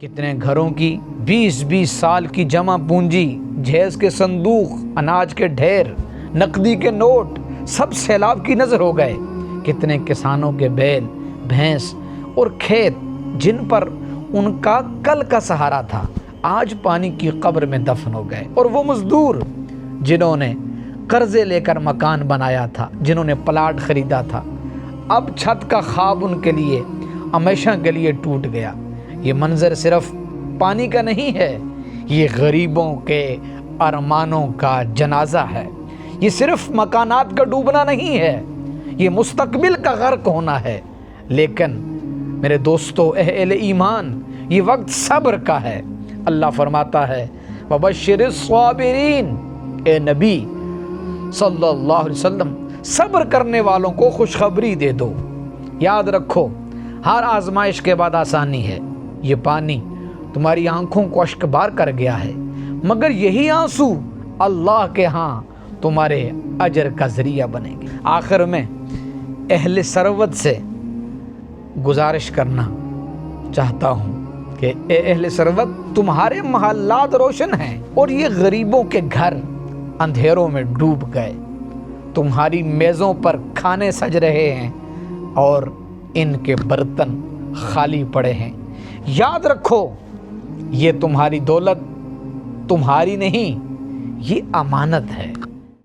کتنے گھروں کی 20-20 سال کی جمع پونجی، جہیز کے صندوق، اناج کے ڈھیر، نقدی کے نوٹ سب سیلاب کی نظر ہو گئے۔ کتنے کسانوں کے بیل، بھینس اور کھیت جن پر ان کا کل کا سہارا تھا آج پانی کی قبر میں دفن ہو گئے۔ اور وہ مزدور جنہوں نے قرضے لے کر مکان بنایا تھا، جنہوں نے پلاٹ خریدا تھا، اب چھت کا خواب ان کے لیے ہمیشہ کے لیے ٹوٹ گیا۔ یہ منظر صرف پانی کا نہیں ہے، یہ غریبوں کے ارمانوں کا جنازہ ہے۔ یہ صرف مکانات کا ڈوبنا نہیں ہے، یہ مستقبل کا غرق ہونا ہے۔ لیکن میرے دوستو، اہل ایمان، یہ وقت صبر کا ہے۔ اللہ فرماتا ہے وَبَشِّرِ الصَّابِرِينَ، اے نبی صلی اللہ علیہ وسلم صبر کرنے والوں کو خوشخبری دے دو۔ یاد رکھو، ہر آزمائش کے بعد آسانی ہے۔ یہ پانی تمہاری آنکھوں کو اشکبار کر گیا ہے، مگر یہی آنسو اللہ کے ہاں تمہارے اجر کا ذریعہ بنیں گے۔ آخر میں اہل ثروت سے گزارش کرنا چاہتا ہوں کہ اے اہل ثروت، تمہارے محلات روشن ہیں اور یہ غریبوں کے گھر اندھیروں میں ڈوب گئے۔ تمہاری میزوں پر کھانے سج رہے ہیں اور ان کے برتن خالی پڑے ہیں۔ یاد رکھو، یہ تمہاری دولت تمہاری نہیں، یہ امانت ہے۔